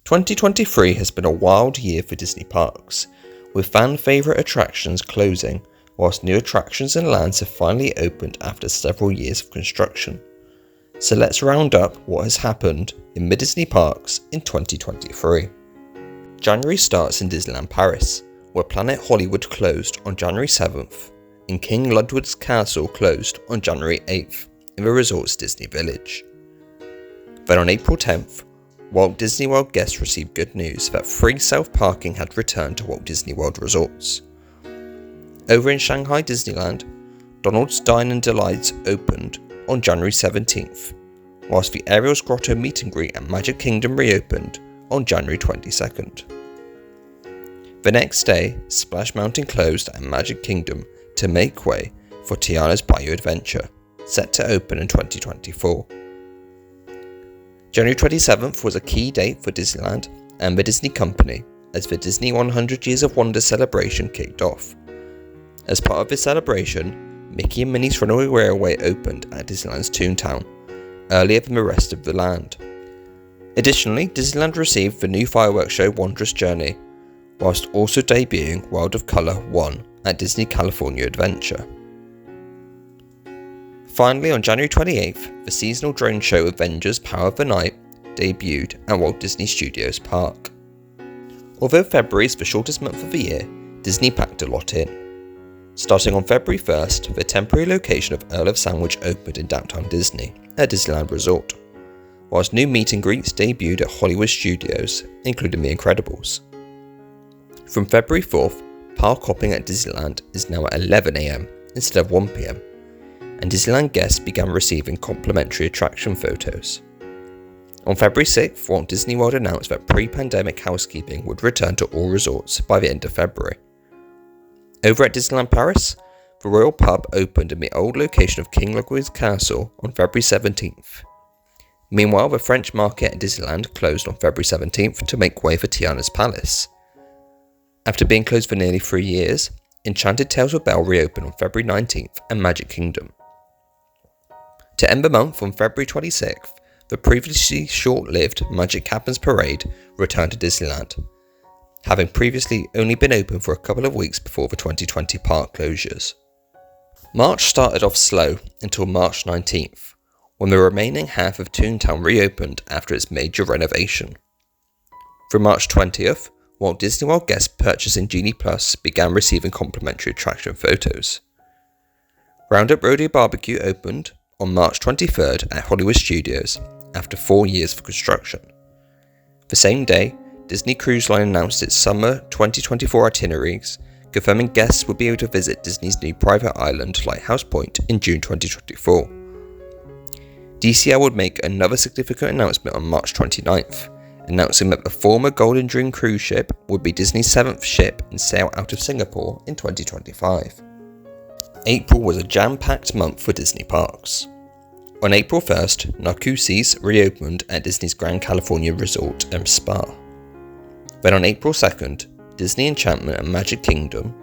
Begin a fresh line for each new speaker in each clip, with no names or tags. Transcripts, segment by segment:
2023 has been a wild year for Disney parks, with fan favourite attractions closing, whilst new attractions and lands have finally opened after several years of construction. So let's round up what has happened in mid-Disney parks in 2023. January starts in Disneyland Paris, where Planet Hollywood closed on January 7th, and King Ludwig's Castle closed on January 8th in the resort's Disney Village. Then on April 10th, Walt Disney World guests received good news that free self-parking had returned to Walt Disney World resorts. Over in Shanghai Disneyland, Donald's Dine and Delights opened on January 17th, whilst the Ariel's Grotto meet and greet at Magic Kingdom reopened on January 22nd. The next day, Splash Mountain closed at Magic Kingdom to make way for Tiana's Bayou Adventure, set to open in 2024. January 27th was a key date for Disneyland and the Disney Company as the Disney 100 Years of Wonder celebration kicked off. As part of this celebration, Mickey and Minnie's Runaway Railway opened at Disneyland's Toontown, earlier than the rest of the land. Additionally, Disneyland received the new fireworks show Wondrous Journey, whilst also debuting World of Color 1 at Disney California Adventure. Finally, on January 28th, the seasonal drone show Avengers Power of the Night debuted at Walt Disney Studios Park. Although February is the shortest month of the year, Disney packed a lot in. Starting on February 1st, the temporary location of Earl of Sandwich opened in downtown Disney at Disneyland Resort, whilst new meet and greets debuted at Hollywood Studios, including The Incredibles. From February 4th, park hopping at Disneyland is now at 11 AM instead of 1 PM, and Disneyland guests began receiving complimentary attraction photos. On February 6th, Walt Disney World announced that pre-pandemic housekeeping would return to all resorts by the end of February. Over at Disneyland Paris, the Royal Pub opened in the old location of King Ludwig's Castle on February 17th. Meanwhile, the French Market at Disneyland closed on February 17th to make way for Tiana's Palace. After being closed for nearly 3 years, Enchanted Tales of Belle reopened on February 19th and Magic Kingdom. To end the month on February 26th, the previously short-lived Magic Happens Parade returned to Disneyland, having previously only been open for a couple of weeks before the 2020 park closures. March started off slow until March 19th, when the remaining half of Toontown reopened after its major renovation. From March 20th, Walt Disney World guests purchasing Genie Plus began receiving complimentary attraction photos. Roundup Rodeo Barbecue opened on March 23rd at Hollywood Studios after 4 years of construction. The same day, Disney Cruise Line announced its summer 2024 itineraries, confirming guests would be able to visit Disney's new private island, Lighthouse Point, in June 2024. DCL would make another significant announcement on March 29th, announcing that the former Golden Dream cruise ship would be Disney's 7th ship and sail out of Singapore in 2025. April was a jam-packed month for Disney parks. On April 1st, Narcoossee's reopened at Disney's Grand California Resort and Spa. Then on April 2nd, Disney Enchantment at Magic Kingdom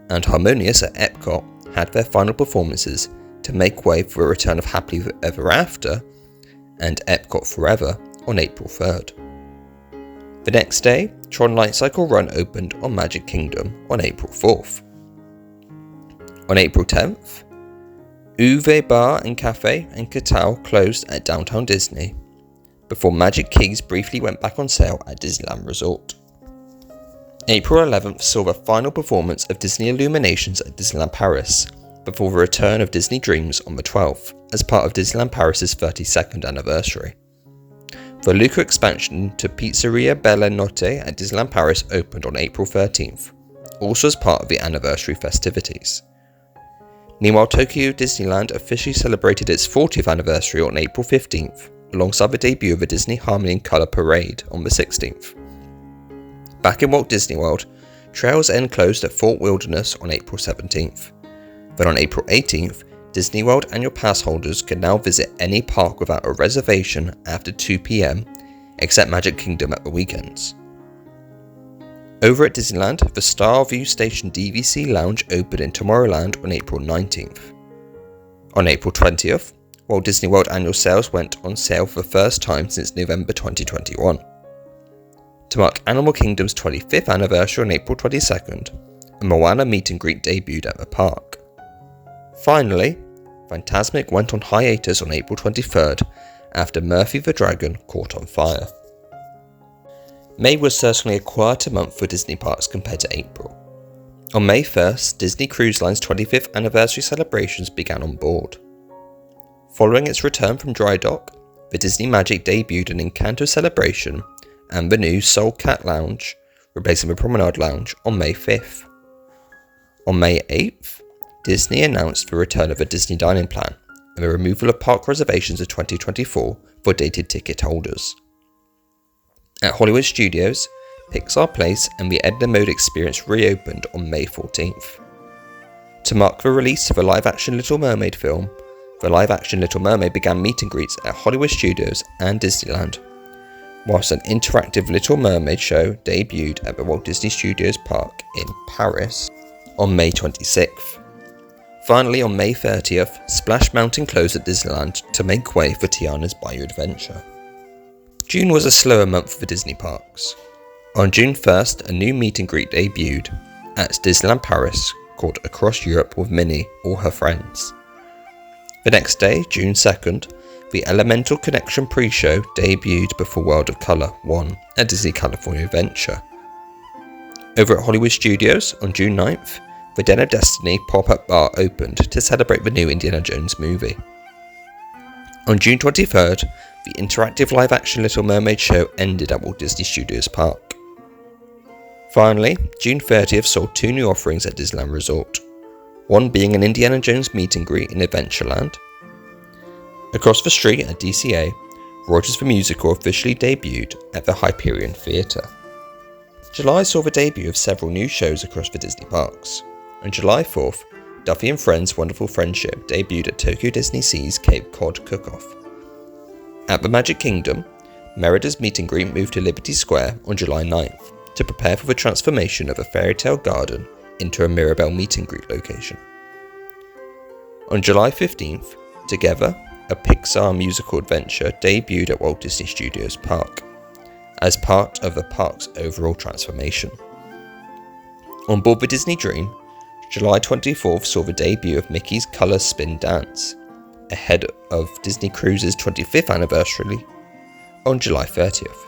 and Harmonious at Epcot had their final performances to make way for a return of Happily Ever After and Epcot Forever on April 3rd. The next day, Tron Light Cycle Run opened on Magic Kingdom on April 4th. On April 10th, Uwe Bar and Cafe and Catal closed at Downtown Disney, before Magic Keys briefly went back on sale at Disneyland Resort. April 11th saw the final performance of Disney Illuminations at Disneyland Paris, before the return of Disney Dreams on the 12th, as part of Disneyland Paris' 32nd anniversary. The Luca expansion to Pizzeria Bella Notte at Disneyland Paris opened on April 13th, also as part of the anniversary festivities. Meanwhile, Tokyo Disneyland officially celebrated its 40th anniversary on April 15th, alongside the debut of the Disney Harmony and Color Parade on the 16th. Back in Walt Disney World, Trails End closed at Fort Wilderness on April 17th. Then on April 18th, Disney World annual pass holders can now visit any park without a reservation after 2 PM, except Magic Kingdom at the weekends. Over at Disneyland, the Star View Station DVC Lounge opened in Tomorrowland on April 19th. On April 20th, Walt Disney World annual sales went on sale for the first time since November 2021. To mark Animal Kingdom's 25th anniversary on April 22nd, a Moana meet and greet debuted at the park. Finally, Fantasmic went on hiatus on April 23rd after Murphy the Dragon caught on fire. May was certainly a quieter month for Disney parks compared to April. On May 1st, Disney Cruise Line's 25th anniversary celebrations began on board. Following its return from dry dock, the Disney Magic debuted an Encanto celebration and the new Soul Cat Lounge, replacing the Promenade Lounge, on May 5th. On May 8th, Disney announced the return of a Disney dining plan and the removal of park reservations of 2024 for dated ticket holders. At Hollywood Studios, Pixar Place and the Edna Mode Experience reopened on May 14th. To mark the release of a live-action Little Mermaid film, the live-action Little Mermaid began meet and greets at Hollywood Studios and Disneyland, whilst an interactive Little Mermaid show debuted at the Walt Disney Studios Park in Paris on May 26th. Finally, on May 30th, Splash Mountain closed at Disneyland to make way for Tiana's Bayou Adventure. June was a slower month for Disney parks. On June 1st, a new meet and greet debuted at Disneyland Paris called Across Europe with Minnie, all her friends. The next day, June 2nd, the Elemental Connection pre-show debuted before World of Color 1 at Disney California Adventure. Over at Hollywood Studios, on June 9th, the Den of Destiny pop-up bar opened to celebrate the new Indiana Jones movie. On June 23rd, the interactive live-action Little Mermaid show ended at Walt Disney Studios Park. Finally, June 30th saw two new offerings at Disneyland Resort, one being an Indiana Jones meet and greet in Adventureland. Across the street at DCA, Rogers the Musical officially debuted at the Hyperion Theatre. July saw the debut of several new shows across the Disney parks. On July 4th, Duffy and Friends' Wonderful Friendship debuted at Tokyo Disney Sea's Cape Cod Cook-Off. At the Magic Kingdom, Merida's meet and greet moved to Liberty Square on July 9th to prepare for the transformation of a fairy tale garden into a Mirabelle meet and greet location. On July 15th, Together, a Pixar musical adventure debuted at Walt Disney Studios Park, as part of the park's overall transformation. On board the Disney Dream, July 24th saw the debut of Mickey's Color Spin Dance, ahead of Disney Cruise's 25th anniversary on July 30th.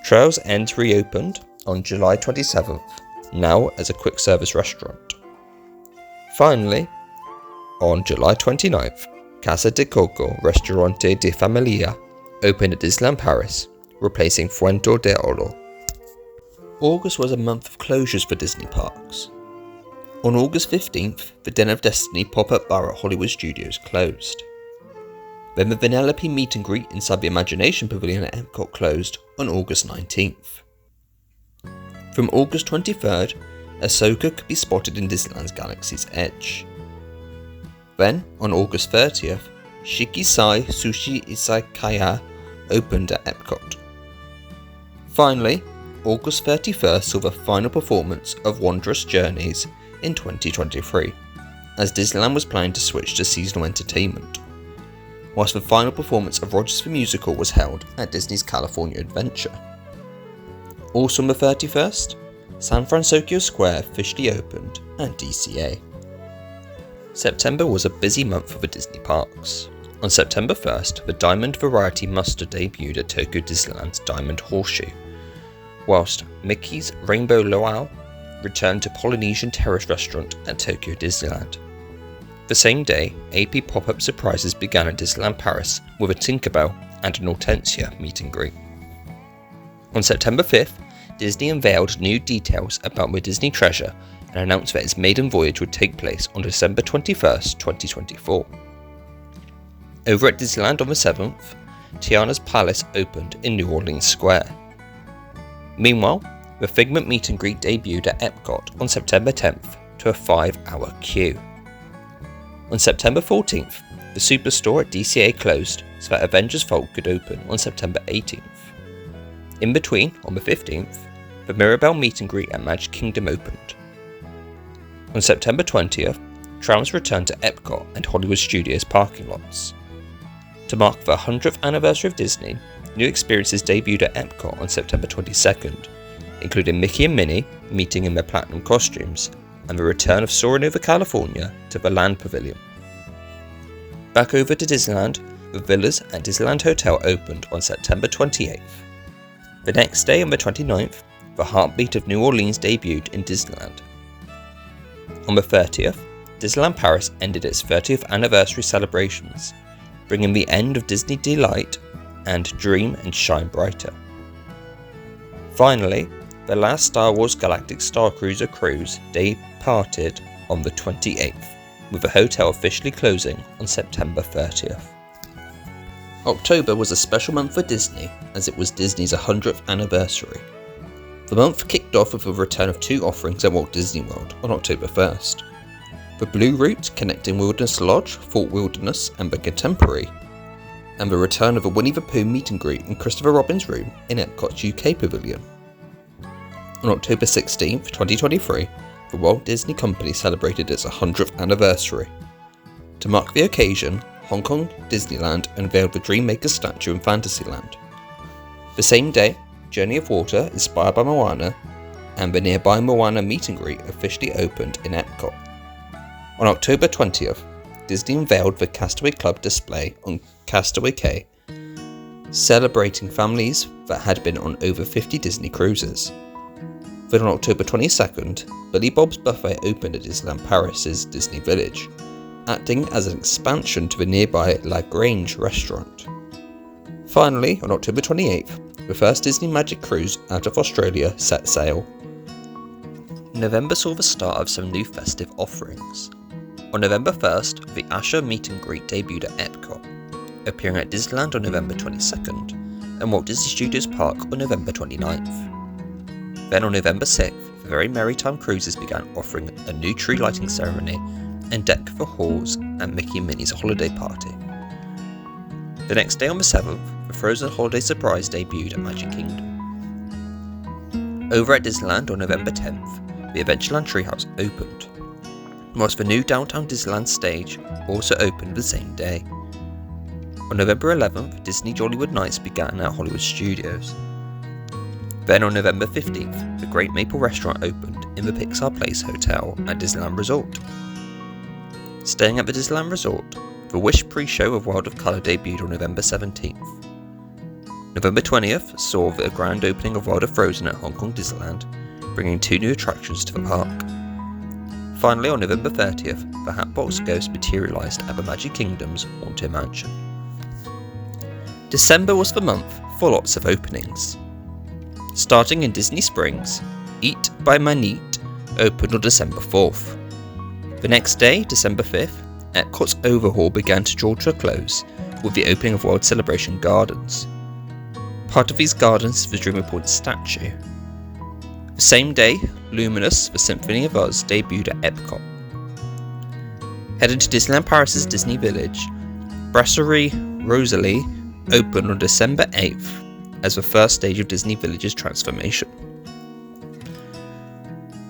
Trails End reopened on July 27th, now as a quick service restaurant. Finally, on July 29th, Casa de Coco Restaurante de Familia opened at Disneyland Paris, replacing Fuente de Oro. August was a month of closures for Disney parks. On August 15th, the Den of Destiny pop-up bar at Hollywood Studios closed. Then the Vanellope meet and greet inside the Imagination Pavilion at Epcot closed on August 19th. From August 23rd, Ahsoka could be spotted in Disneyland's Galaxy's Edge. Then, on August 30th, Shikisai Sushi Izakaya opened at Epcot. Finally, August 31st saw the final performance of Wondrous Journeys in 2023, as Disneyland was planning to switch to seasonal entertainment, whilst the final performance of Rogers the Musical was held at Disney's California Adventure. Also on the 31st, San Francisco Square officially opened at DCA. September was a busy month for the Disney parks. On September 1st, the Diamond Variety Mustard debuted at Tokyo Disneyland's Diamond Horseshoe, whilst Mickey's Rainbow Luau returned to Polynesian Terrace Restaurant at Tokyo Disneyland. The same day, AP pop-up surprises began at Disneyland Paris with a Tinkerbell and an Hortensia meet and greet. On September 5th, Disney unveiled new details about the Disney Treasure and announced that its maiden voyage would take place on December 21st, 2024. Over at Disneyland on the 7th, Tiana's Palace opened in New Orleans Square. Meanwhile, the Figment meet and greet debuted at Epcot on September 10th to a 5-hour queue. On September 14th, the Superstore at DCA closed so that Avengers Vault could open on September 18th. In between, on the 15th, the Mirabelle meet and greet at Magic Kingdom opened. On September 20th, trams returned to Epcot and Hollywood Studios parking lots. To mark the 100th anniversary of Disney, new experiences debuted at Epcot on September 22nd, including Mickey and Minnie meeting in their platinum costumes, and the return of Soarin' over California to the Land Pavilion. Back over to Disneyland, the villas at Disneyland Hotel opened on September 28th. The next day, on the 29th, the Heartbeat of New Orleans debuted in Disneyland. On the 30th, Disneyland Paris ended its 30th anniversary celebrations, bringing the end of Disney Delight and Dream and Shine Brighter. Finally, the last Star Wars Galactic Star Cruiser cruise departed on the 28th, with the hotel officially closing on September 30th. October was a special month for Disney, as it was Disney's 100th anniversary. The month kicked off with the return of two offerings at Walt Disney World on October 1st. The Blue Route connecting Wilderness Lodge, Fort Wilderness and the Contemporary, and the return of a Winnie the Pooh meet and greet in Christopher Robin's room in Epcot's UK Pavilion. On October 16th, 2023, the Walt Disney Company celebrated its 100th anniversary. To mark the occasion, Hong Kong Disneyland unveiled the Dreammaker statue in Fantasyland. The same day, Journey of Water, inspired by Moana, and the nearby Moana meet and greet officially opened in Epcot. On October 20th, Disney unveiled the Castaway Club display on Castaway Cay, celebrating families that had been on over 50 Disney cruises. Then on October 22nd, Billy Bob's Buffet opened at Disneyland Paris' Disney Village, acting as an expansion to the nearby La Grange restaurant. Finally, on October 28th, the first Disney Magic cruise out of Australia set sail. November saw the start of some new festive offerings. On November 1st, the Asher meet and greet debuted at Epcot, appearing at Disneyland on November 22nd, and Walt Disney Studios Park on November 29th. Then on November 6th, the Very Merry Time Cruises began offering a new tree lighting ceremony and deck for halls and Mickey and Minnie's holiday party. The next day on the 7th, the Frozen Holiday Surprise debuted at Magic Kingdom. Over at Disneyland on November 10th, the Adventureland Treehouse opened, whilst the new Downtown Disneyland stage also opened the same day. On November 11th, Disney Jollywood Nights began at Hollywood Studios. Then on November 15th, the Great Maple Restaurant opened in the Pixar Place Hotel at Disneyland Resort. Staying at the Disneyland Resort, the Wish pre-show of World of Color debuted on November 17th. November 20th saw the grand opening of World of Frozen at Hong Kong Disneyland, bringing two new attractions to the park. Finally, on November 30th, the Hatbox Ghost materialised at the Magic Kingdom's Haunted Mansion. December was the month for lots of openings. Starting in Disney Springs, Eat by Manit opened on December 4th. The next day, December 5th, Epcot's overhaul began to draw to a close with the opening of World Celebration Gardens. Part of these gardens is the Dreamer Point statue. The same day, Luminous, the Symphony of Oz debuted at Epcot. Heading to Disneyland Paris' Disney Village, Brasserie Rosalie opened on December 8th as the first stage of Disney Village's transformation.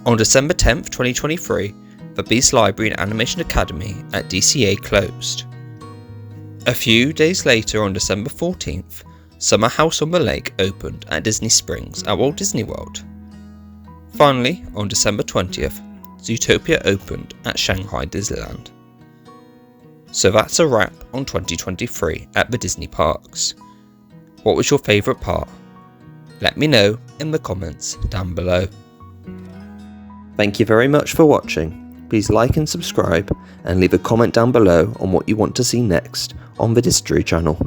On December 10th, 2023, the Beast Library and Animation Academy at DCA closed. A few days later, on December 14th, Summer House on the Lake opened at Disney Springs at Walt Disney World. Finally, on December 20th, Zootopia opened at Shanghai Disneyland. So that's a wrap on 2023 at the Disney parks. What was your favourite part? Let me know in the comments down below. Thank you very much for watching. Please like and subscribe and leave a comment down below on what you want to see next on the Distory channel.